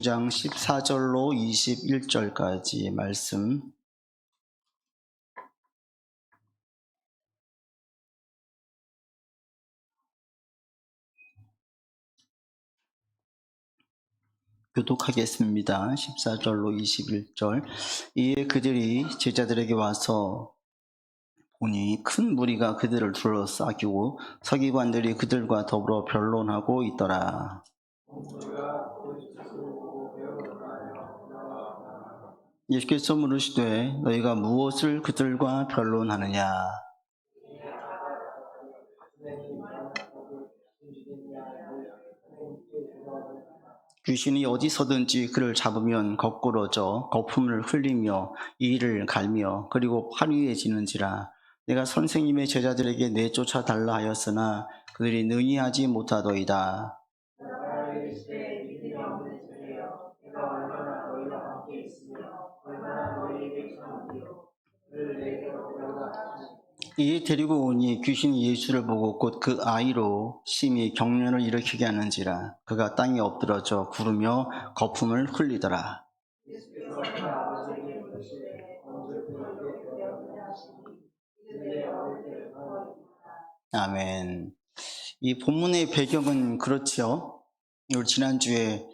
장 14절로 21절까지 말씀 교독하겠습니다. 14절로 21절. 이에 그들이 제자들에게 와서 보니 큰 무리가 그들을 둘러싸고 서기관들이 그들과 더불어 변론하고 있더라. 예수께서 물으시되 너희가 무엇을 그들과 변론하느냐? 귀신이 어디서든지 그를 잡으면 거꾸러져 거품을 흘리며 이를 갈며 그리고 화류해지는지라. 내가 선생님의 제자들에게 내쫓아 달라 하였으나 그들이 능히 하지 못하더이다. 이에 데리고 오니 귀신이 예수를 보고 곧 그 아이로 심히 경련을 일으키게 하는지라. 그가 땅에 엎드러져 구르며 거품을 흘리더라. 아멘. 이 본문의 배경은 그렇죠. 우리 지난주에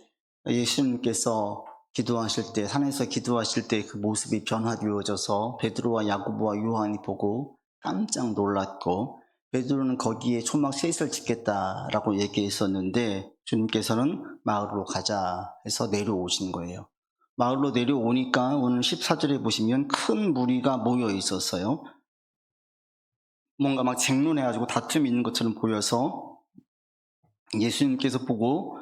예수님께서 기도하실 때, 산에서 기도하실 때 그 모습이 변화되어져서 베드로와 야고보와 요한이 보고 깜짝 놀랐고, 베드로는 거기에 초막 셋을 짓겠다라고 얘기했었는데 주님께서는 마을로 가자 해서 내려오신 거예요. 마을로 내려오니까 오늘 14절에 보시면 큰 무리가 모여 있었어요. 뭔가 막 쟁론해가지고 다툼이 있는 것처럼 보여서 예수님께서 보고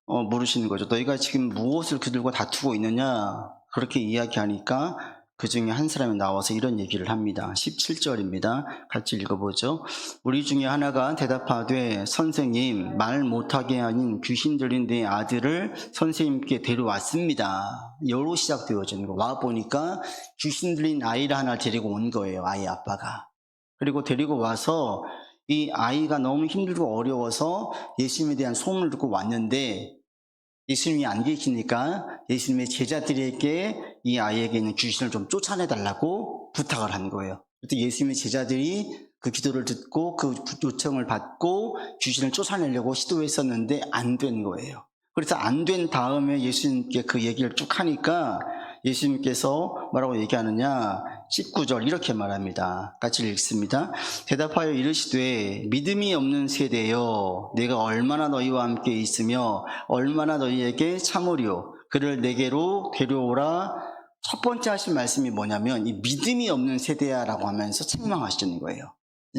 물으시는 거죠. 너희가 지금 무엇을 그들과 다투고 있느냐? 그렇게 이야기하니까 그 중에 한 사람이 나와서 이런 얘기를 합니다. 17절입니다. 같이 읽어보죠. 우리 중에 하나가 대답하되 선생님, 말 못하게 하는 귀신 들린 내 아들을 선생님께 데려왔습니다. 여로 시작되어지는 거. 와보니까 귀신 들린 아이를 하나 데리고 온 거예요. 아이 아빠가. 그리고 데리고 와서 이 아이가 너무 힘들고 어려워서 예수님에 대한 소문을 듣고 왔는데 예수님이 안 계시니까 예수님의 제자들에게 이 아이에게 있는 귀신을 좀 쫓아내달라고 부탁을 한 거예요. 그때 예수님의 제자들이 그 기도를 듣고 그 요청을 받고 귀신을 쫓아내려고 시도했었는데 안 된 거예요. 그래서 안 된 다음에 예수님께 그 얘기를 쭉 하니까 예수님께서 뭐라고 얘기하느냐? 19절 이렇게 말합니다. 같이 읽습니다. 대답하여 이르시되 믿음이 없는 세대여, 내가 얼마나 너희와 함께 있으며 얼마나 너희에게 참으리요. 그를 내게로 데려오라. 첫 번째 하신 말씀이 뭐냐면 이 믿음이 없는 세대야라고 하면서 책망하시는 거예요.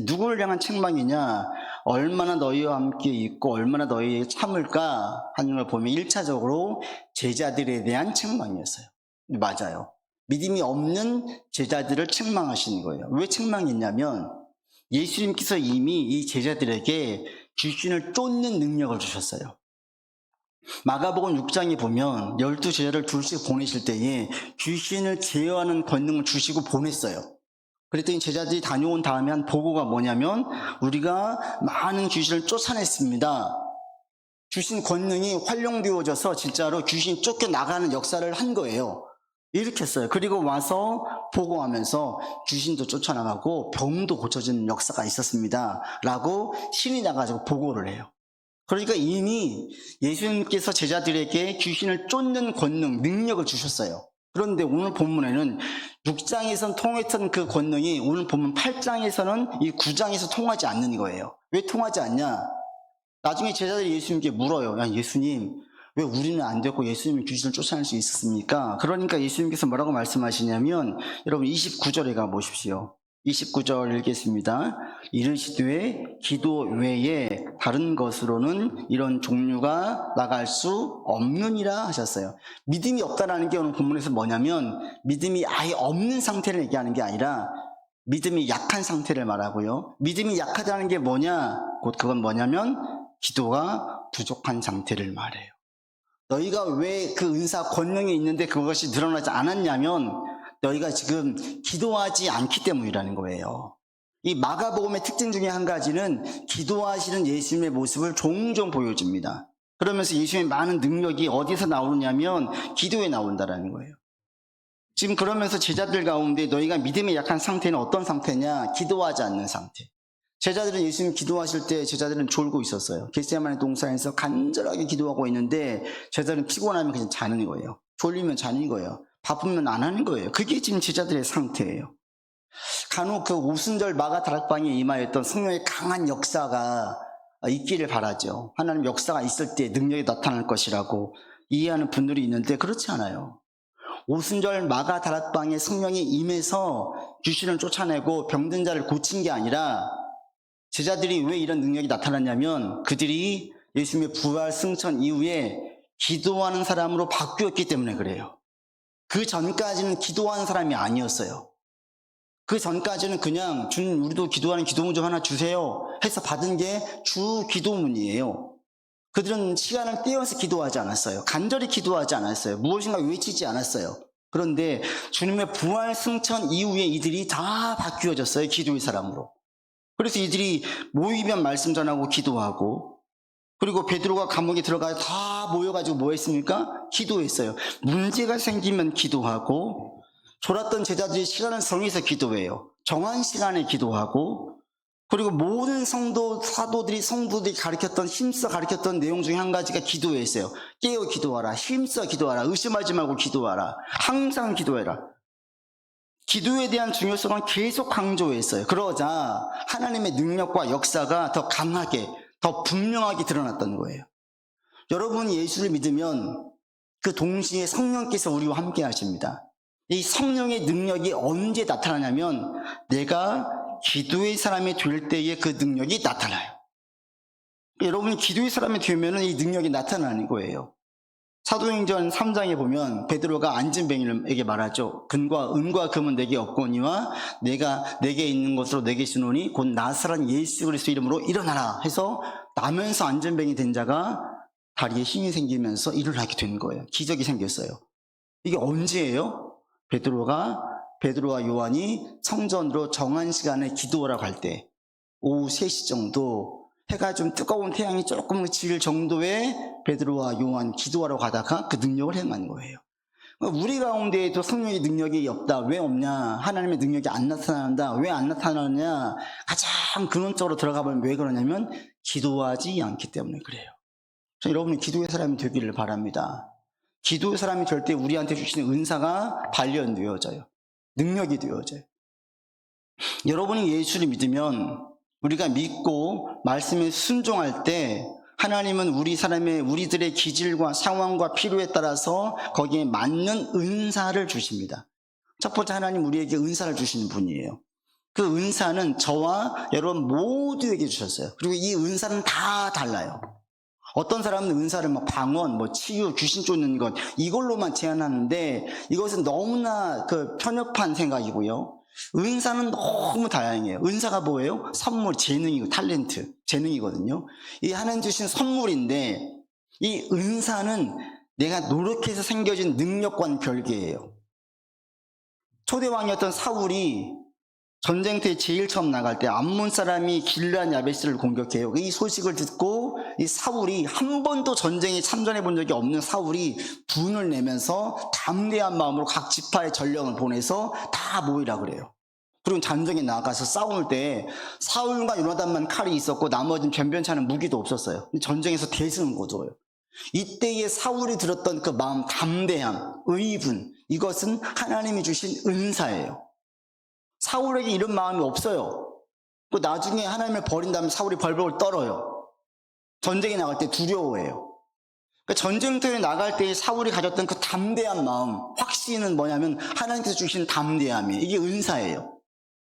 누구를 향한 책망이냐? 얼마나 너희와 함께 있고 얼마나 너희에게 참을까 하는 걸 보면 1차적으로 제자들에 대한 책망이었어요. 맞아요. 믿음이 없는 제자들을 책망하시는 거예요. 왜 책망했냐면 예수님께서 이미 이 제자들에게 귀신을 쫓는 능력을 주셨어요. 마가복음 6장에 보면 12제자를 둘씩 보내실 때에 귀신을 제어하는 권능을 주시고 보냈어요. 그랬더니 제자들이 다녀온 다음에 한 보고가 뭐냐면 우리가 많은 귀신을 쫓아냈습니다. 귀신 권능이 활용되어져서 진짜로 귀신이 쫓겨나가는 역사를 한 거예요. 일으켰어요. 그리고 와서 보고하면서 귀신도 쫓아나가고 병도 고쳐지는 역사가 있었습니다. 라고 신이 나가지고 보고를 해요. 그러니까 이미 예수님께서 제자들에게 귀신을 쫓는 권능, 능력을 주셨어요. 그런데 오늘 본문에는 6장에서는 통했던 그 권능이 오늘 본문 8장에서는 이 9장에서 통하지 않는 거예요. 왜 통하지 않냐? 나중에 제자들이 예수님께 물어요. 야, 예수님, 왜 우리는 안 됐고 예수님이 귀신을 쫓아낼 수 있었습니까? 그러니까 예수님께서 뭐라고 말씀하시냐면 여러분 29절에 가보십시오. 29절 읽겠습니다. 이르시되 기도 외에 다른 것으로는 이런 종류가 나갈 수 없느니라 하셨어요. 믿음이 없다라는 게 오늘 본문에서 뭐냐면 믿음이 아예 없는 상태를 얘기하는 게 아니라 믿음이 약한 상태를 말하고요. 믿음이 약하다는 게 뭐냐? 곧 그건 뭐냐면 기도가 부족한 상태를 말해요. 너희가 왜 그 은사 권능이 있는데 그것이 드러나지 않았냐면 너희가 지금 기도하지 않기 때문이라는 거예요. 이 마가복음의 특징 중에 한 가지는 기도하시는 예수님의 모습을 종종 보여줍니다. 그러면서 예수님의 많은 능력이 어디서 나오느냐면 기도에 나온다라는 거예요. 지금 그러면서 제자들 가운데 너희가 믿음이 약한 상태는 어떤 상태냐? 기도하지 않는 상태. 제자들은 예수님 기도하실 때 제자들은 졸고 있었어요. 겟세마네 동산에서 간절하게 기도하고 있는데 제자들은 피곤하면 그냥 자는 거예요. 졸리면 자는 거예요. 바쁘면 안 하는 거예요. 그게 지금 제자들의 상태예요. 간혹 그 오순절 마가다락방에 임하였던 성령의 강한 역사가 있기를 바라죠. 하나님 역사가 있을 때 능력이 나타날 것이라고 이해하는 분들이 있는데 그렇지 않아요. 오순절 마가다락방에 성령이 임해서 귀신을 쫓아내고 병든 자를 고친 게 아니라 제자들이 왜 이런 능력이 나타났냐면 그들이 예수님의 부활 승천 이후에 기도하는 사람으로 바뀌었기 때문에 그래요. 그 전까지는 기도하는 사람이 아니었어요. 그 전까지는 그냥 주님 우리도 기도하는 기도문 좀 하나 주세요 해서 받은 게 주 기도문이에요. 그들은 시간을 떼어서 기도하지 않았어요. 간절히 기도하지 않았어요. 무엇인가 외치지 않았어요. 그런데 주님의 부활 승천 이후에 이들이 다 바뀌어졌어요. 기도의 사람으로. 그래서 이들이 모이면 말씀 전하고 기도하고, 그리고 베드로가 감옥에 들어가서 다 모여가지고 뭐 했습니까? 기도했어요. 문제가 생기면 기도하고, 졸았던 제자들이 시간을 정해서 기도해요. 정한 시간에 기도하고, 그리고 모든 사도들이 성도들이 가르쳤던 힘써 가르쳤던 내용 중에 한 가지가 기도였어요. 깨어 기도하라, 힘써 기도하라, 의심하지 말고 기도하라, 항상 기도해라. 기도에 대한 중요성은 계속 강조했어요. 그러자 하나님의 능력과 역사가 더 강하게, 더 분명하게 드러났던 거예요. 여러분이 예수를 믿으면 그 동시에 성령께서 우리와 함께 하십니다. 이 성령의 능력이 언제 나타나냐면 내가 기도의 사람이 될 때에 그 능력이 나타나요. 여러분이 기도의 사람이 되면 이 능력이 나타나는 거예요. 사도행전 3장에 보면 베드로가 안진뱅이에게 말하죠. 은과 금은 내게 없거니와 내게 있는 것으로 내게 주노니 곧 나사렛 예수 그리스도 이름으로 일어나라 해서 나면서 안진뱅이 된 자가 다리에 힘이 생기면서 일어나게 된 거예요. 기적이 생겼어요. 이게 언제예요? 베드로와 요한이 성전으로 정한 시간에 기도하라고 할 때 오후 3시 정도 해가 좀 뜨거운 태양이 조금 질 정도에 베드로와 요한 기도하러 가다가 그 능력을 행한 거예요. 우리 가운데에도 성령의 능력이 없다. 왜 없냐? 하나님의 능력이 안 나타난다. 왜 안 나타나느냐? 가장 근원적으로 들어가 보면 왜 그러냐면 기도하지 않기 때문에 그래요. 여러분이 기도의 사람이 되기를 바랍니다. 기도의 사람이 될 때 우리한테 주시는 은사가 발견되어져요. 능력이 되어져요. 여러분이 예수를 믿으면 우리가 믿고 말씀에 순종할 때 하나님은 우리들의 기질과 상황과 필요에 따라서 거기에 맞는 은사를 주십니다. 첫 번째 하나님 우리에게 은사를 주시는 분이에요. 그 은사는 저와 여러분 모두에게 주셨어요. 그리고 이 은사는 다 달라요. 어떤 사람은 은사를 방언, 치유, 귀신 쫓는 것 이걸로만 제한하는데 이것은 너무나 편협한 생각이고요. 은사는 너무 다양해요. 은사가 뭐예요? 선물, 재능이고 탤런트, 재능이거든요. 이 하나님 주신 선물인데 이 은사는 내가 노력해서 생겨진 능력과는 별개예요. 초대왕이었던 사울이 전쟁터에 제일 처음 나갈 때 암몬 사람이 길르앗 야베스를 공격해요. 이 소식을 듣고 이 사울이 한 번도 전쟁에 참전해 본 적이 없는 사울이 분을 내면서 담대한 마음으로 각 지파의 전령을 보내서 다 모이라 그래요. 그리고 전쟁에 나가서 싸울 때 사울과 요나단만 칼이 있었고 나머지는 변변치 않은 무기도 없었어요. 전쟁에서 대승을 거둬요. 이때에 사울이 들었던 그 마음, 담대함, 의분, 이것은 하나님이 주신 은사예요. 사울에게 이런 마음이 없어요. 또 나중에 하나님을 버린 다음에 사울이 벌벌 떨어요. 전쟁에 나갈 때 두려워해요. 그러니까 전쟁터에 나갈 때 사울이 가졌던 그 담대한 마음, 확신은 뭐냐면 하나님께서 주신 담대함이에요. 이게 은사예요.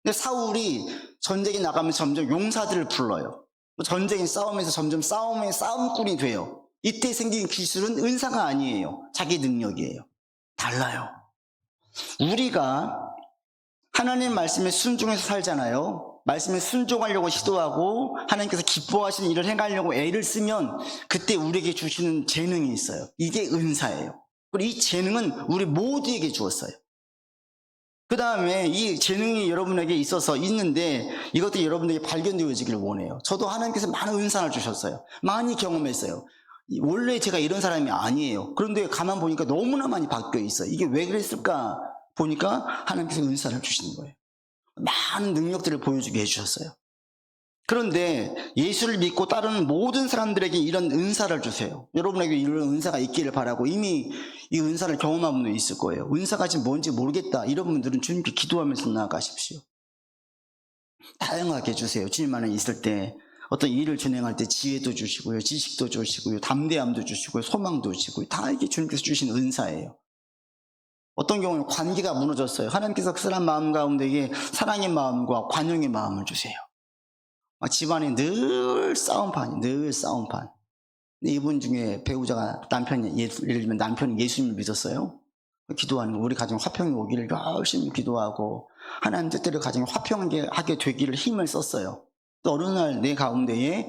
근데 사울이 전쟁에 나가면서 점점 용사들을 불러요. 전쟁에 싸우면서 점점 싸움의 싸움꾼이 돼요. 이때 생긴 기술은 은사가 아니에요. 자기 능력이에요. 달라요. 우리가 하나님 말씀에 순종해서 살잖아요. 말씀에 순종하려고 시도하고 하나님께서 기뻐하시는 일을 행하려고 애를 쓰면 그때 우리에게 주시는 재능이 있어요. 이게 은사예요. 그리고 이 재능은 우리 모두에게 주었어요. 그 다음에 이 재능이 여러분에게 있는데 이것도 여러분에게 발견되어지기를 원해요. 저도 하나님께서 많은 은사를 주셨어요. 많이 경험했어요. 원래 제가 이런 사람이 아니에요. 그런데 가만 보니까 너무나 많이 바뀌어 있어요. 이게 왜 그랬을까 보니까 하나님께서 은사를 주시는 거예요. 많은 능력들을 보여주게 해주셨어요. 그런데 예수를 믿고 따르는 모든 사람들에게 이런 은사를 주세요. 여러분에게 이런 은사가 있기를 바라고, 이미 이 은사를 경험한 분도 있을 거예요. 은사가 지금 뭔지 모르겠다 이런 분들은 주님께 기도하면서 나아가십시오. 다양하게 주세요. 주님 안에 있을 때 어떤 일을 진행할 때 지혜도 주시고요, 지식도 주시고요, 담대함도 주시고요, 소망도 주시고요. 다 이게 주님께서 주신 은사예요. 어떤 경우는 관계가 무너졌어요. 하나님께서 그 사람 마음 가운데에 사랑의 마음과 관용의 마음을 주세요. 집안에 늘 싸움판. 근데 이분 중에 배우자가 남편이, 예를 들면 남편이 예수님을 믿었어요. 기도하는 거, 우리 가정에 화평이 오기를 열심히 기도하고 하나님 뜻대로 가정에 화평하게 되기를 힘을 썼어요. 또 어느 날 내 가운데에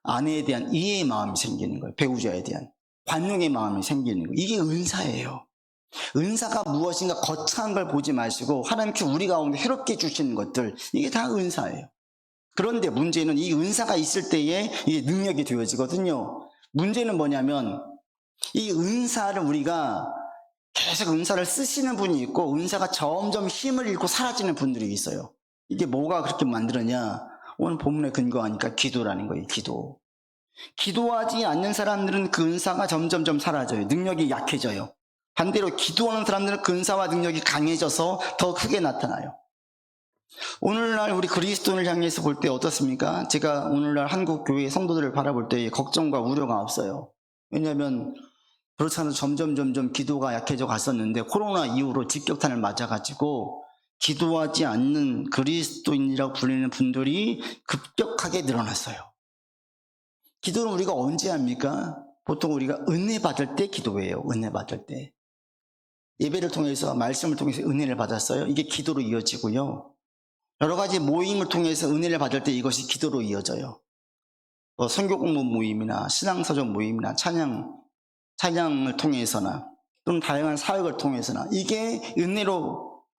아내에 대한 이해의 마음이 생기는 거예요. 배우자에 대한 관용의 마음이 생기는 거예요. 이게 은사예요. 은사가 무엇인가 거창한 걸 보지 마시고 하나님께서 우리 가운데 새롭게 주시는 것들, 이게 다 은사예요. 그런데 문제는 이 은사가 있을 때에 이게 능력이 되어지거든요. 문제는 뭐냐면 이 은사를 우리가 계속 은사를 쓰시는 분이 있고 은사가 점점 힘을 잃고 사라지는 분들이 있어요. 이게 뭐가 그렇게 만들었냐? 오늘 본문에 근거하니까 기도라는 거예요. 기도하지 않는 사람들은 그 은사가 점점점 사라져요. 능력이 약해져요. 반대로 기도하는 사람들은 그 은사와 능력이 강해져서 더 크게 나타나요. 오늘날 우리 그리스도인을 향해서 볼 때 어떻습니까? 제가 오늘날 한국 교회 성도들을 바라볼 때 걱정과 우려가 없어요. 왜냐하면 그렇지 않아도 점점 기도가 약해져 갔었는데 코로나 이후로 직격탄을 맞아가지고 기도하지 않는 그리스도인이라고 불리는 분들이 급격하게 늘어났어요. 기도는 우리가 언제 합니까? 보통 우리가 은혜 받을 때 기도해요. 은혜 받을 때. 예배를 통해서, 말씀을 통해서 은혜를 받았어요. 이게 기도로 이어지고요. 여러 가지 모임을 통해서 은혜를 받을 때 이것이 기도로 이어져요. 선교 공부 모임이나 신앙서적 모임이나 찬양을 통해서나 또는 다양한 사역을 통해서나 이게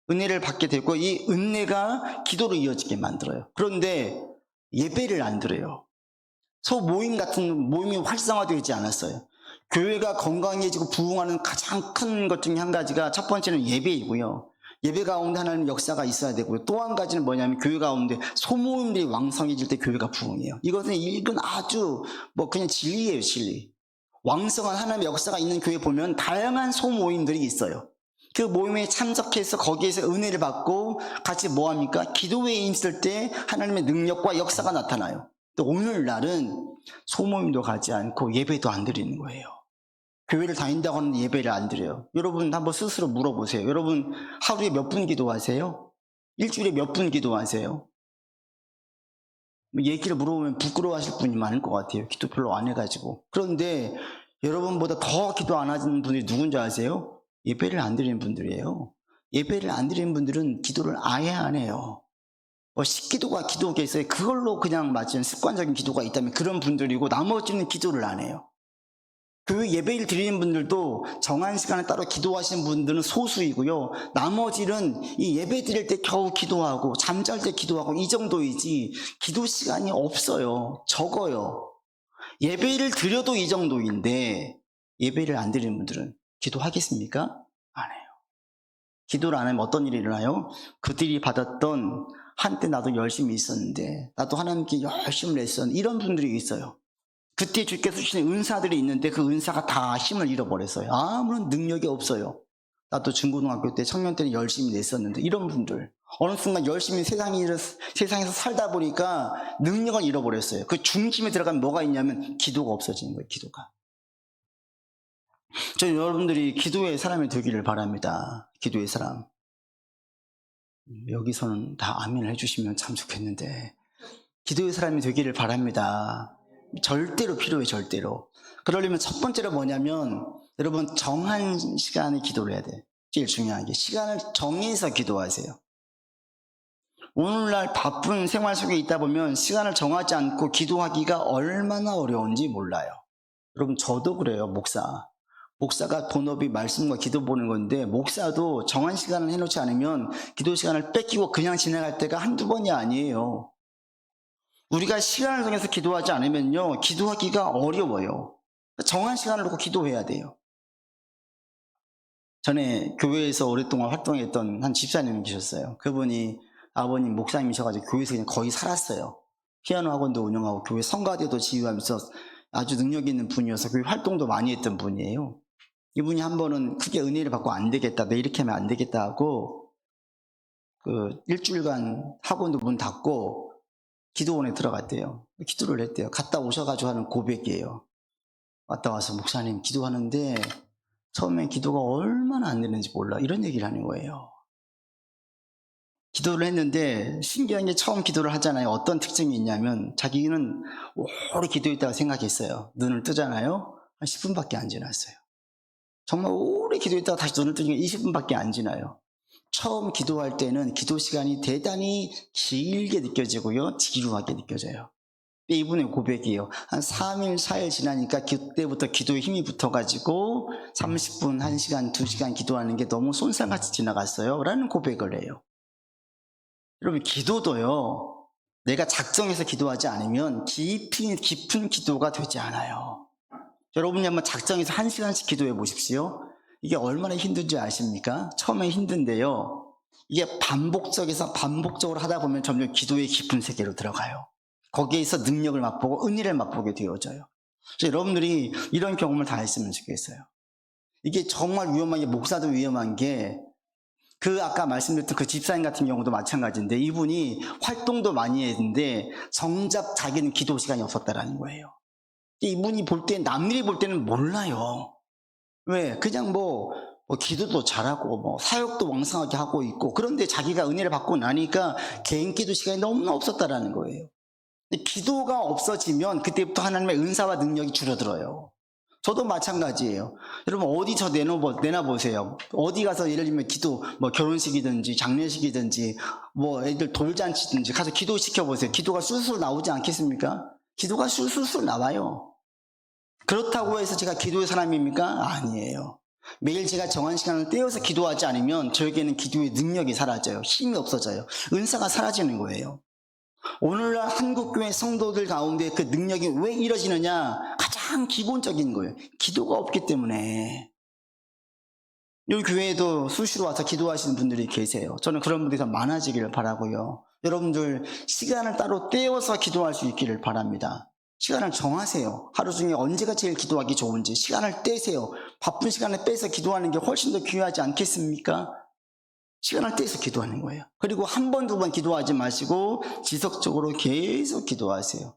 은혜를 받게 되고 이 은혜가 기도로 이어지게 만들어요. 그런데 예배를 안 드려요. 소모임 같은 모임이 활성화되지 않았어요. 교회가 건강해지고 부흥하는 가장 큰 것 중에 한 가지가 첫 번째는 예배이고요. 예배 가운데 하나님 역사가 있어야 되고요. 또 한 가지는 뭐냐면 교회 가운데 소모임들이 왕성해질 때 교회가 부흥해요. 이것은 아주 그냥 진리예요, 진리. 왕성한 하나님의 역사가 있는 교회 보면 다양한 소모임들이 있어요. 그 모임에 참석해서 거기에서 은혜를 받고 같이 뭐합니까? 기도회에 있을 때 하나님의 능력과 역사가 나타나요. 또 오늘날은 소모임도 가지 않고 예배도 안 드리는 거예요. 교회를 다닌다고 하는데 예배를 안 드려요. 여러분 한번 스스로 물어보세요. 여러분 하루에 몇 분 기도하세요? 일주일에 몇 분 기도하세요? 얘기를 물어보면 부끄러워하실 분이 많을 것 같아요. 기도 별로 안 해가지고. 그런데 여러분보다 더 기도 안 하는 분들이 누군지 아세요? 예배를 안 드리는 분들이에요. 예배를 안 드리는 분들은 기도를 아예 안 해요. 식기도가 기도가 있어요. 그걸로 그냥 맞은 습관적인 기도가 있다면 그런 분들이고, 나머지는 기도를 안 해요. 교회 예배를 드리는 분들도 정한 시간에 따로 기도하시는 분들은 소수이고요. 나머지는 이 예배 드릴 때 겨우 기도하고 잠잘 때 기도하고 이 정도이지 기도 시간이 없어요. 적어요. 예배를 드려도 이 정도인데 예배를 안 드리는 분들은 기도하겠습니까? 안 해요. 기도를 안 하면 어떤 일이 일어나요? 그들이 받았던 한때 나도 열심히 있었는데 나도 하나님께 열심히 냈었는데 이런 분들이 있어요. 그때 주께서 주신 은사들이 있는데 그 은사가 다 힘을 잃어버렸어요. 아무런 능력이 없어요. 나도 중고등학교 때 청년 때는 열심히 냈었는데 이런 분들 어느 순간 열심히 세상에서 살다 보니까 능력을 잃어버렸어요. 그 중심에 들어가면 뭐가 있냐면 기도가 없어지는 거예요. 기도가. 저 여러분들이 기도의 사람이 되기를 바랍니다. 기도의 사람. 여기서는 다 아멘을 해주시면 참 좋겠는데 기도의 사람이 되기를 바랍니다. 절대로 필요해, 절대로. 그러려면 첫 번째로 뭐냐면 여러분 정한 시간에 기도를 해야 돼. 제일 중요한 게 시간을 정해서 기도하세요. 오늘날 바쁜 생활 속에 있다 보면 시간을 정하지 않고 기도하기가 얼마나 어려운지 몰라요. 여러분 저도 그래요. 목사가 본업이 말씀과 기도 보는 건데 목사도 정한 시간을 해놓지 않으면 기도 시간을 뺏기고 그냥 지나갈 때가 한두 번이 아니에요. 우리가 시간을 정해서 기도하지 않으면요 기도하기가 어려워요. 정한 시간을 놓고 기도해야 돼요. 전에 교회에서 오랫동안 활동했던 한 집사님이 계셨어요. 그분이 아버님 목사님이셔가지고 교회에서 그냥 거의 살았어요. 피아노 학원도 운영하고 교회 성가대도 지휘하면서 아주 능력 있는 분이어서 교회 활동도 많이 했던 분이에요. 이분이 한 번은 크게 은혜를 받고 안 되겠다, 내 이렇게 하면 안 되겠다 하고 일주일간 학원도 문 닫고 기도원에 들어갔대요. 기도를 했대요. 갔다 오셔가지고 하는 고백이에요. 왔다 와서 목사님 기도하는데 처음엔 기도가 얼마나 안 되는지 몰라, 이런 얘기를 하는 거예요. 기도를 했는데 신기한 게 처음 기도를 하잖아요. 어떤 특징이 있냐면 자기는 오래 기도했다고 생각했어요. 눈을 뜨잖아요. 한 10분밖에 안 지났어요. 정말 오래 기도했다가 다시 눈을 뜨니까 20분밖에 안 지나요. 처음 기도할 때는 기도 시간이 대단히 길게 느껴지고요, 지루하게 느껴져요. 이분의 고백이에요. 한 3일, 4일 지나니까 그때부터 기도에 힘이 붙어가지고 30분, 1시간, 2시간 기도하는 게 너무 손살같이 지나갔어요 라는 고백을 해요. 여러분, 기도도요, 내가 작정해서 기도하지 않으면 깊은 기도가 되지 않아요. 여러분이 한번 작정해서 1시간씩 기도해 보십시오. 이게 얼마나 힘든지 아십니까? 처음에 힘든데요, 이게 반복적으로 하다 보면 점점 기도의 깊은 세계로 들어가요. 거기에서 능력을 맛보고 은혜를 맛보게 되어져요. 그래서 여러분들이 이런 경험을 다 했으면 좋겠어요. 이게 정말 위험한 게, 목사도 위험한 게, 아까 말씀드렸던 그 집사님 같은 경우도 마찬가지인데, 이분이 활동도 많이 했는데 정작 자기는 기도 시간이 없었다라는 거예요. 이분이 남들이 볼 때는 몰라요. 왜? 그냥 기도도 잘하고 사역도 왕성하게 하고 있고, 그런데 자기가 은혜를 받고 나니까 개인 기도 시간이 너무나 없었다라는 거예요. 근데 기도가 없어지면 그때부터 하나님의 은사와 능력이 줄어들어요. 저도 마찬가지예요. 여러분, 어디 저 내놔보세요. 어디 가서 예를 들면 기도, 결혼식이든지 장례식이든지 애들 돌잔치든지 가서 기도 시켜보세요. 기도가 술술 나오지 않겠습니까? 기도가 술술 나와요. 그렇다고 해서 제가 기도의 사람입니까? 아니에요. 매일 제가 정한 시간을 떼어서 기도하지 않으면 저에게는 기도의 능력이 사라져요. 힘이 없어져요. 은사가 사라지는 거예요. 오늘날 한국교회 성도들 가운데 그 능력이 왜 이뤄지느냐? 가장 기본적인 거예요. 기도가 없기 때문에. 이 교회에도 수시로 와서 기도하시는 분들이 계세요. 저는 그런 분들이 더 많아지기를 바라고요. 여러분들 시간을 따로 떼어서 기도할 수 있기를 바랍니다. 시간을 정하세요. 하루 중에 언제가 제일 기도하기 좋은지 시간을 떼세요. 바쁜 시간을 빼서 기도하는 게 훨씬 더 귀하지 않겠습니까? 시간을 떼서 기도하는 거예요. 그리고 한 번, 두 번 기도하지 마시고 지속적으로 계속 기도하세요.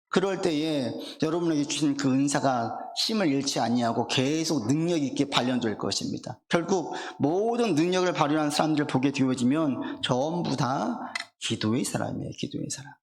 그럴 때에 여러분에게 주신 그 은사가 힘을 잃지 아니하고 계속 능력 있게 발현될 것입니다. 결국 모든 능력을 발휘하는 사람들을 보게 되어지면 전부 다 기도의 사람이에요. 기도의 사람.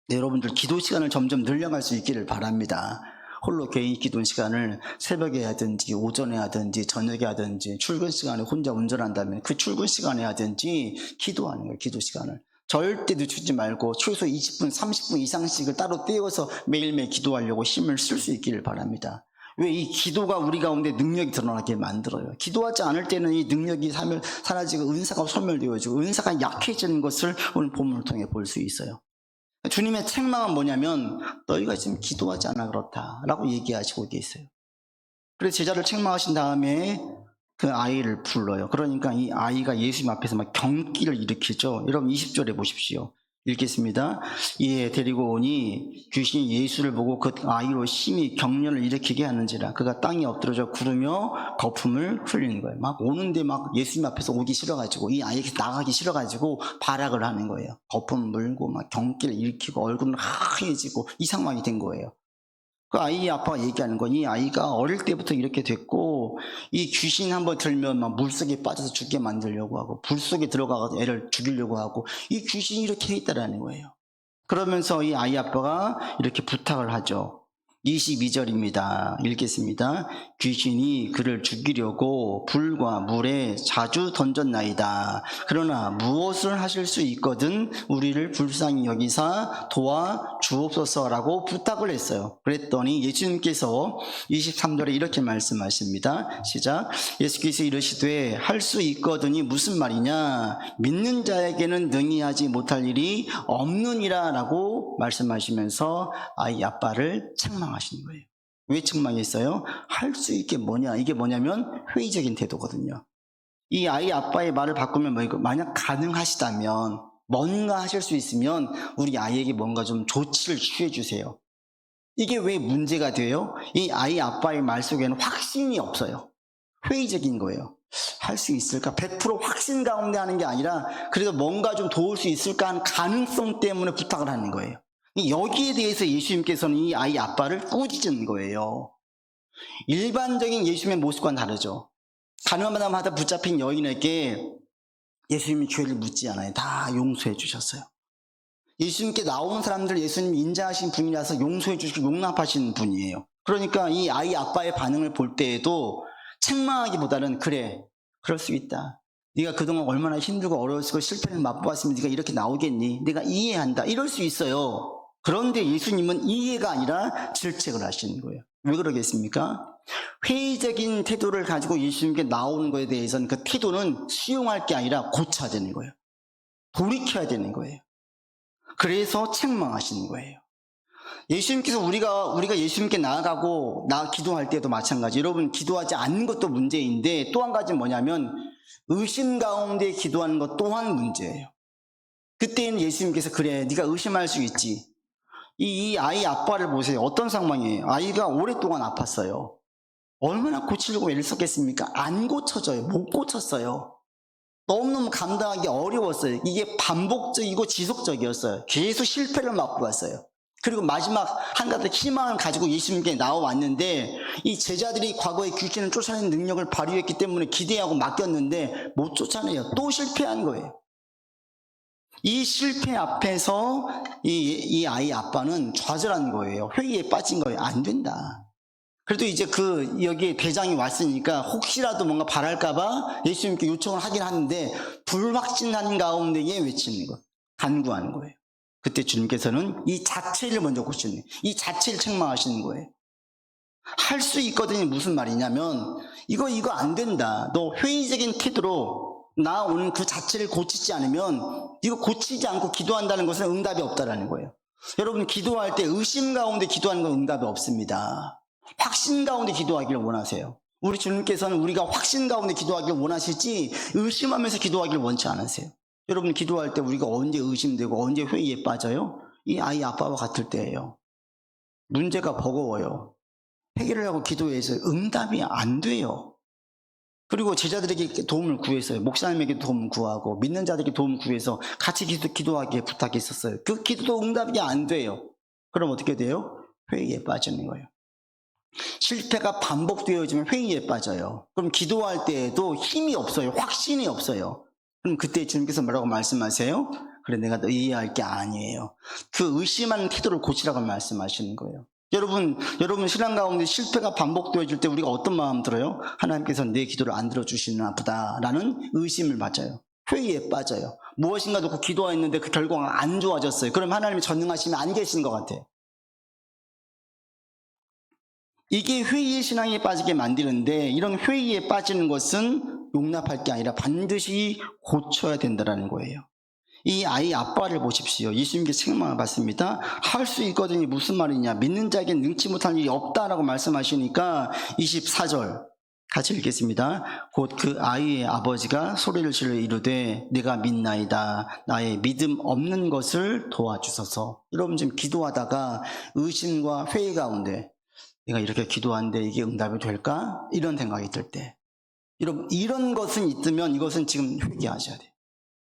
여러분들 기도 시간을 점점 늘려갈 수 있기를 바랍니다. 홀로 개인 기도 시간을 새벽에 하든지 오전에 하든지 저녁에 하든지 출근 시간에 혼자 운전한다면 그 출근 시간에 하든지 기도하는 거예요. 기도 시간을 절대 늦추지 말고 최소 20분 30분 이상씩을 따로 떼어서 매일매일 기도하려고 힘을 쓸 수 있기를 바랍니다. 왜? 이 기도가 우리 가운데 능력이 드러나게 만들어요. 기도하지 않을 때는 이 능력이 사라지고 은사가 소멸되어지고 은사가 약해지는 것을 오늘 본문을 통해 볼 수 있어요. 주님의 책망은 뭐냐면 너희가 지금 기도하지 않아 그렇다라고 얘기하시고 계세요. 그래서 제자를 책망하신 다음에 그 아이를 불러요. 그러니까 이 아이가 예수님 앞에서 막 경기를 일으키죠. 여러분 20절에 보십시오. 읽겠습니다. 이에 데리고 오니 귀신이 예수를 보고 그 아이로 심히 경련을 일으키게 하는지라 그가 땅에 엎드려져 구르며 거품을 흘리는 거예요. 막 오는데 막 예수님 앞에서 오기 싫어가지고 이 아이에게 나가기 싫어가지고 발악을 하는 거예요. 거품 물고 막 경기를 일으키고 얼굴은 하얘지고 이 상황이 된 거예요. 그 아이 아빠가 얘기하는 건 이 아이가 어릴 때부터 이렇게 됐고 이 귀신 한번 들면 막 물속에 빠져서 죽게 만들려고 하고 불 속에 들어가서 애를 죽이려고 하고 이 귀신이 이렇게 있다라는 거예요. 그러면서 이 아이 아빠가 이렇게 부탁을 하죠. 22절입니다. 읽겠습니다. 귀신이 그를 죽이려고 불과 물에 자주 던졌나이다. 그러나 무엇을 하실 수 있거든 우리를 불쌍히 여기사 도와 주옵소서라고 부탁을 했어요. 그랬더니 예수님께서 23절에 이렇게 말씀하십니다. 시작. 예수께서 이르시되 할 수 있거든이 무슨 말이냐? 믿는 자에게는 능히 하지 못할 일이 없느니라 라고 말씀하시면서 아이 아빠를 책망하시는 거예요. 왜 책망했어요? 할 수 있게 뭐냐? 이게 뭐냐면 회의적인 태도거든요. 이 아이 아빠의 말을 바꾸면 뭐이고 만약 가능하시다면 뭔가 하실 수 있으면 우리 아이에게 뭔가 좀 조치를 취해 주세요. 이게 왜 문제가 돼요? 이 아이 아빠의 말 속에는 확신이 없어요. 회의적인 거예요. 할 수 있을까? 100% 확신 가운데 하는 게 아니라 그래도 뭔가 좀 도울 수 있을까 하는 가능성 때문에 부탁을 하는 거예요. 여기에 대해서 예수님께서는 이 아이 아빠를 꾸짖은 거예요. 일반적인 예수님의 모습과는 다르죠. 가늠하다 붙잡힌 여인에게 예수님이 죄를 묻지 않아요. 다 용서해 주셨어요. 예수님께 나오는 사람들 예수님이 인자하신 분이라서 용서해 주시고 용납하시는 분이에요. 그러니까 이 아이 아빠의 반응을 볼 때에도 책망하기보다는 그래, 그럴 수 있다. 네가 그동안 얼마나 힘들고 어려웠고 실패를 맛보았으면 네가 이렇게 나오겠니? 내가 이해한다. 이럴 수 있어요. 그런데 예수님은 이해가 아니라 질책을 하시는 거예요. 왜 그러겠습니까? 회의적인 태도를 가지고 예수님께 나오는 것에 대해서는 그 태도는 수용할 게 아니라 고쳐야 되는 거예요. 돌이켜야 되는 거예요. 그래서 책망하시는 거예요. 예수님께서 우리가 예수님께 나아가고 기도할 때도 마찬가지. 여러분 기도하지 않는 것도 문제인데 또 한 가지는 뭐냐면 의심 가운데 기도하는 것 또한 문제예요. 그때는 예수님께서 그래 네가 의심할 수 있지. 이 아이 아빠를 보세요. 어떤 상황이에요? 아이가 오랫동안 아팠어요. 얼마나 고치려고 애를 썼겠습니까? 안 고쳐져요. 못 고쳤어요. 너무너무 감당하기 어려웠어요. 이게 반복적이고 지속적이었어요. 계속 실패를 맛보 갔어요. 그리고 마지막 한 가지 희망을 가지고 예수님께 나와왔는데 이 제자들이 과거에 귀신을 쫓아내는 능력을 발휘했기 때문에 기대하고 맡겼는데 못 쫓아내요. 또 실패한 거예요. 이 실패 앞에서 이 아이 아빠는 좌절한 거예요. 회의에 빠진 거예요. 안 된다. 그래도 이제 여기에 대장이 왔으니까 혹시라도 뭔가 바랄까봐 예수님께 요청을 하긴 하는데 불확신한 가운데에 외치는 거, 간구하는 거예요. 그때 주님께서는 이 자체를 먼저 고치는 거예요. 이 자체를 책망하시는 거예요. 할 수 있거든요. 무슨 말이냐면 이거 안 된다. 너 회의적인 태도로 나오는 그 자체를 고치지 않으면 이거 고치지 않고 기도한다는 것은 응답이 없다라는 거예요. 여러분 기도할 때 의심 가운데 기도하는 건 응답이 없습니다. 확신 가운데 기도하기를 원하세요. 우리 주님께서는 우리가 확신 가운데 기도하기를 원하시지 의심하면서 기도하기를 원치 않으세요. 여러분 기도할 때 우리가 언제 의심되고 언제 회의에 빠져요? 이 아이 아빠와 같을 때예요. 문제가 버거워요. 해결을 하고 기도해서 응답이 안 돼요. 그리고 제자들에게 도움을 구했어요. 목사님에게 도움을 구하고 믿는 자들에게 도움을 구해서 같이 기도하기에 부탁했었어요. 그 기도도 응답이 안 돼요. 그럼 어떻게 돼요? 회의에 빠지는 거예요. 실패가 반복되어지면 회의에 빠져요. 그럼 기도할 때에도 힘이 없어요. 확신이 없어요. 그럼 그때 주님께서 뭐라고 말씀하세요? 그래 내가 너 이해할 게 아니에요. 그 의심하는 태도를 고치라고 말씀하시는 거예요. 여러분 신앙 가운데 실패가 반복되어질 때 우리가 어떤 마음 들어요? 하나님께서 내 기도를 안 들어주시나 보다라는 의심을 맞아요. 회의에 빠져요. 무엇인가 놓고 기도했는데 그 결과가 안 좋아졌어요. 그럼 하나님이 전능하시면 안 계시는 것 같아요. 이게 회의의 신앙에 빠지게 만드는데 이런 회의에 빠지는 것은 용납할 게 아니라 반드시 고쳐야 된다는 거예요. 이 아이 아빠를 보십시오. 예수님께 책망을 받습니다. 할 수 있거든요. 무슨 말이냐. 믿는 자에게 능치 못할 일이 없다라고 말씀하시니까 24절 같이 읽겠습니다. 곧 그 아이의 아버지가 소리를 질러 이르되 내가 믿나이다. 나의 믿음 없는 것을 도와주소서. 여러분 지금 기도하다가 의심과 회의 가운데 내가 이렇게 기도하는데 이게 응답이 될까? 이런 생각이 들 때 여러분 이런 것은 있으면 이것은 지금 회개하셔야 돼요.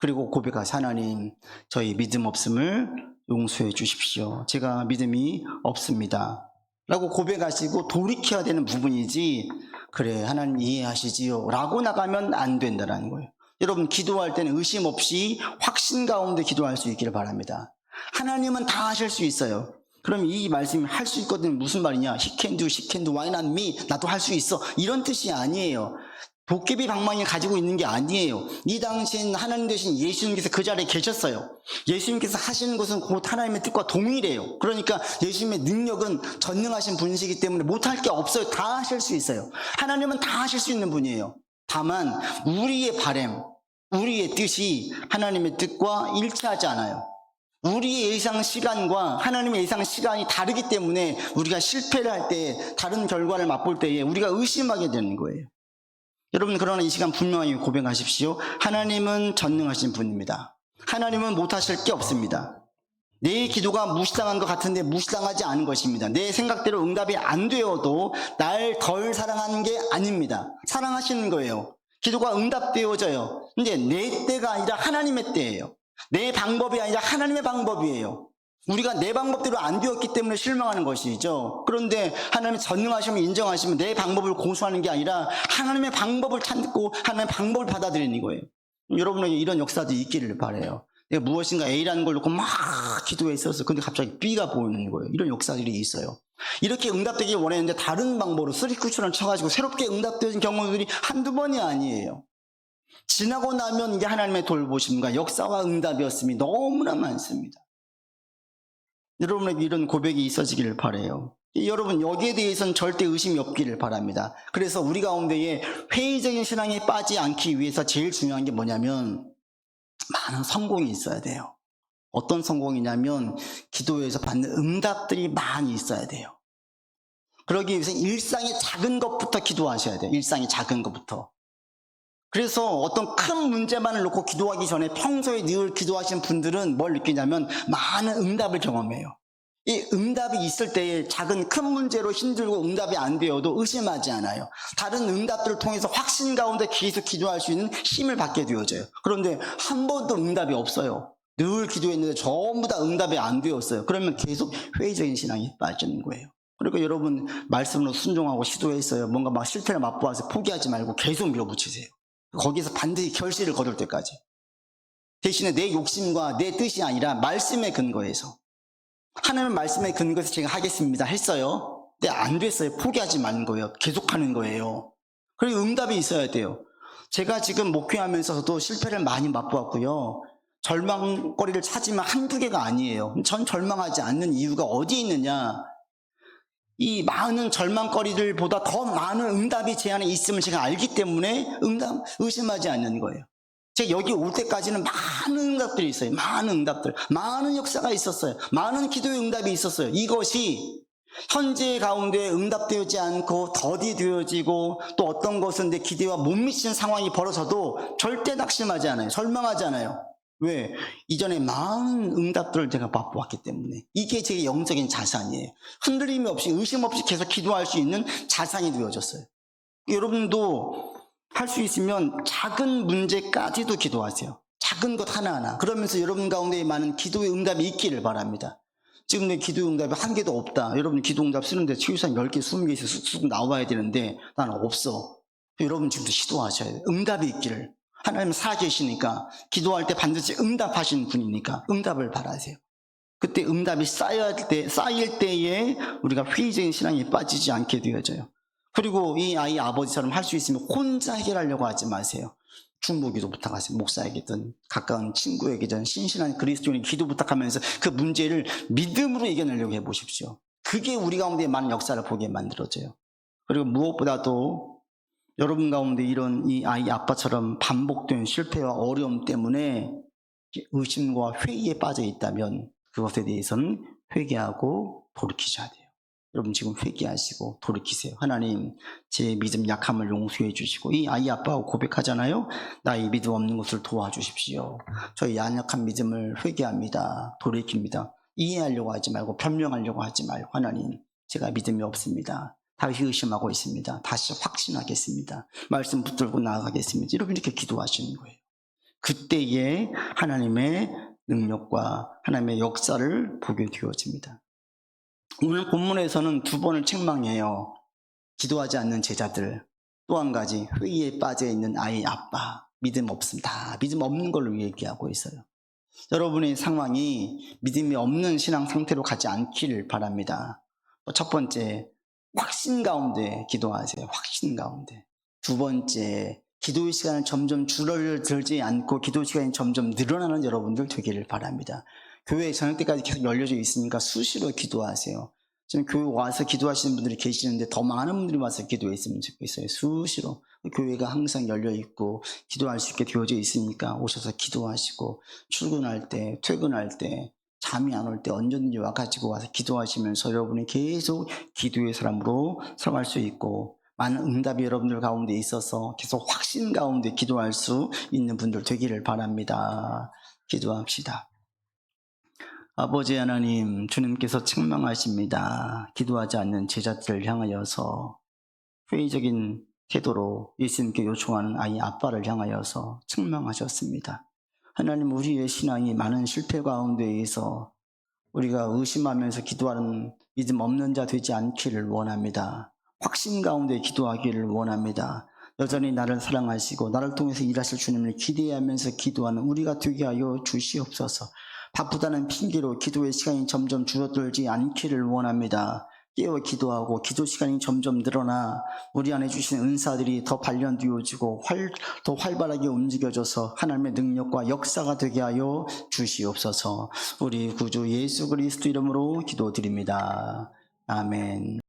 그리고 고백하시 하나님 저희 믿음 없음을 용서해 주십시오. 제가 믿음이 없습니다 라고 고백하시고 돌이켜야 되는 부분이지 그래 하나님 이해하시지요 라고 나가면 안 된다는 거예요. 여러분 기도할 때는 의심 없이 확신 가운데 기도할 수 있기를 바랍니다. 하나님은 다 하실 수 있어요. 그럼 이 말씀이 할 수 있거든 무슨 말이냐? He can do, she can do, why not me? 나도 할 수 있어. 이런 뜻이 아니에요. 도깨비 방망이 가지고 있는 게 아니에요. 이 당시엔 하나님 되신 예수님께서 그 자리에 계셨어요. 예수님께서 하시는 것은 곧 하나님의 뜻과 동일해요. 그러니까 예수님의 능력은 전능하신 분이시기 때문에 못할 게 없어요. 다 하실 수 있어요. 하나님은 다 하실 수 있는 분이에요. 다만 우리의 바람, 우리의 뜻이 하나님의 뜻과 일치하지 않아요. 우리의 예상 시간과 하나님의 예상 시간이 다르기 때문에 우리가 실패를 할 때, 다른 결과를 맛볼 때에 우리가 의심하게 되는 거예요. 여러분, 그러나 이 시간 분명히 고백하십시오. 하나님은 전능하신 분입니다. 하나님은 못하실 게 없습니다. 내 기도가 무시당한 것 같은데 무시당하지 않은 것입니다. 내 생각대로 응답이 안 되어도 날 덜 사랑하는 게 아닙니다. 사랑하시는 거예요. 기도가 응답되어져요. 근데 내 때가 아니라 하나님의 때예요. 내 방법이 아니라 하나님의 방법이에요. 우리가 내 방법대로 안 되었기 때문에 실망하는 것이죠. 그런데 하나님이 전능하시면 인정하시면 내 방법을 고수하는 게 아니라 하나님의 방법을 찾고 하나님의 방법을 받아들이는 거예요. 여러분에게 이런 역사도 있기를 바라요. 내가 무엇인가 A라는 걸 놓고 막 기도에 있었어. 근데 갑자기 B가 보이는 거예요. 이런 역사들이 있어요. 이렇게 응답되길 원했는데 다른 방법으로 쓰리쿠션을 쳐가지고 새롭게 응답되어진 경우들이 한두 번이 아니에요. 지나고 나면 이게 하나님의 돌보심과 역사와 응답이었음이 너무나 많습니다. 여러분에게 이런 고백이 있어지기를 바라요. 여러분, 여기에 대해서는 절대 의심이 없기를 바랍니다. 그래서 우리 가운데에 회의적인 신앙에 빠지지 않기 위해서 제일 중요한 게 뭐냐면 많은 성공이 있어야 돼요. 어떤 성공이냐면 기도에서 받는 응답들이 많이 있어야 돼요. 그러기 위해서 일상의 작은 것부터 기도하셔야 돼요. 일상의 작은 것부터. 그래서 어떤 큰 문제만을 놓고 기도하기 전에 평소에 늘 기도하시는 분들은 뭘 느끼냐면 많은 응답을 경험해요. 이 응답이 있을 때에 작은 큰 문제로 힘들고 응답이 안 되어도 의심하지 않아요. 다른 응답들을 통해서 확신 가운데 계속 기도할 수 있는 힘을 받게 되어져요. 그런데 한 번도 응답이 없어요. 늘 기도했는데 전부 다 응답이 안 되었어요. 그러면 계속 회의적인 신앙이 빠지는 거예요. 그러니까 여러분, 말씀으로 순종하고 시도했어요. 뭔가 막 실패를 맛보아서 포기하지 말고 계속 밀어붙이세요. 거기서 반드시 결실을 거둘 때까지. 대신에 내 욕심과 내 뜻이 아니라 말씀의 근거에서, 하나님 말씀의 근거에서 제가 하겠습니다 했어요. 근데 안 됐어요. 포기하지 말는 거예요. 계속하는 거예요. 그리고 응답이 있어야 돼요. 제가 지금 목회하면서도 실패를 많이 맛보았고요. 절망거리를 찾으면 한두 개가 아니에요. 전 절망하지 않는 이유가 어디에 있느냐, 이 많은 절망거리들보다 더 많은 응답이 제 안에 있음을 제가 알기 때문에 의심하지 않는 거예요. 제가 여기 올 때까지는 많은 응답들이 있어요. 많은 응답들, 많은 역사가 있었어요. 많은 기도의 응답이 있었어요. 이것이 현재 가운데 응답되지 않고 더디되어지고 또 어떤 것은 내 기대와 못 미치는 상황이 벌어져도 절대 낙심하지 않아요. 절망하지 않아요. 왜? 이전에 많은 응답들을 제가 맛보았기 때문에. 이게 제 영적인 자산이에요. 흔들림이 없이, 의심 없이 계속 기도할 수 있는 자산이 되어졌어요. 여러분도 할 수 있으면 작은 문제까지도 기도하세요. 작은 것 하나하나. 그러면서 여러분 가운데 많은 기도의 응답이 있기를 바랍니다. 지금 내 기도의 응답이 한 개도 없다. 여러분 기도 응답 쓰는데 최소한 10개, 20개에서 쑥쑥 나와야 되는데 나는 없어. 여러분 지금도 시도하셔야 돼요. 응답이 있기를. 하나님 살아계시니까, 기도할 때 반드시 응답하시는 분이니까 응답을 바라세요. 그때 응답이 쌓일 때에 우리가 회의적인 신앙에 빠지지 않게 되어져요. 그리고 이 아이 아버지처럼 할 수 있으면 혼자 해결하려고 하지 마세요. 중보기도 부탁하세요. 목사에게든 가까운 친구에게든 신실한 그리스도인이 기도 부탁하면서 그 문제를 믿음으로 이겨내려고 해보십시오. 그게 우리 가운데 많은 역사를 보게 만들어져요. 그리고 무엇보다도 여러분 가운데 이런 이 아이 아빠처럼 반복된 실패와 어려움 때문에 의심과 회의에 빠져 있다면 그것에 대해서는 회개하고 돌이키셔야 돼요. 여러분 지금 회개하시고 돌이키세요. 하나님, 제 믿음 약함을 용서해 주시고, 이 아이 아빠하고 고백하잖아요. 나의 믿음 없는 것을 도와주십시오. 저희 연약한 믿음을 회개합니다. 돌이킵니다. 이해하려고 하지 말고 변명하려고 하지 말고, 하나님, 제가 믿음이 없습니다. 다시 의심하고 있습니다. 다시 확신하겠습니다. 말씀 붙들고 나아가겠습니다. 이렇게 기도하시는 거예요. 그때에 하나님의 능력과 하나님의 역사를 보게 되어집니다. 오늘 본문에서는 두 번을 책망해요. 기도하지 않는 제자들, 또 한 가지 회의에 빠져있는 아이 아빠, 믿음 없습니다. 믿음 없는 걸로 얘기하고 있어요. 여러분의 상황이 믿음이 없는 신앙 상태로 가지 않기를 바랍니다. 첫 번째, 확신 가운데 기도하세요. 확신 가운데. 두 번째, 기도의 시간을 점점 줄어들지 않고 기도 시간이 점점 늘어나는 여러분들 되기를 바랍니다. 교회 저녁 때까지 계속 열려져 있으니까 수시로 기도하세요. 지금 교회 와서 기도하시는 분들이 계시는데 더 많은 분들이 와서 기도했으면 좋겠어요. 수시로. 교회가 항상 열려 있고 기도할 수 있게 되어져 있으니까 오셔서 기도하시고, 출근할 때, 퇴근할 때, 잠이 안 올 때 언제든지 와가지고 와서 기도하시면서 여러분이 계속 기도의 사람으로 살아갈 수 있고, 많은 응답이 여러분들 가운데 있어서 계속 확신 가운데 기도할 수 있는 분들 되기를 바랍니다. 기도합시다. 아버지 하나님, 주님께서 책망하십니다. 기도하지 않는 제자들을 향하여서 회의적인 태도로 예수님께 요청하는 아이 아빠를 향하여서 책망하셨습니다. 하나님, 우리의 신앙이 많은 실패 가운데에서 우리가 의심하면서 기도하는 믿음 없는 자 되지 않기를 원합니다. 확신 가운데 기도하기를 원합니다. 여전히 나를 사랑하시고 나를 통해서 일하실 주님을 기대하면서 기도하는 우리가 되게 하여 주시옵소서. 바쁘다는 핑계로 기도의 시간이 점점 줄어들지 않기를 원합니다. 깨어 기도하고 기도 시간이 점점 늘어나 우리 안에 주신 은사들이 더 발견되어지고 더 활발하게 움직여져서 하나님의 능력과 역사가 되게 하여 주시옵소서. 우리 구주 예수 그리스도 이름으로 기도드립니다. 아멘.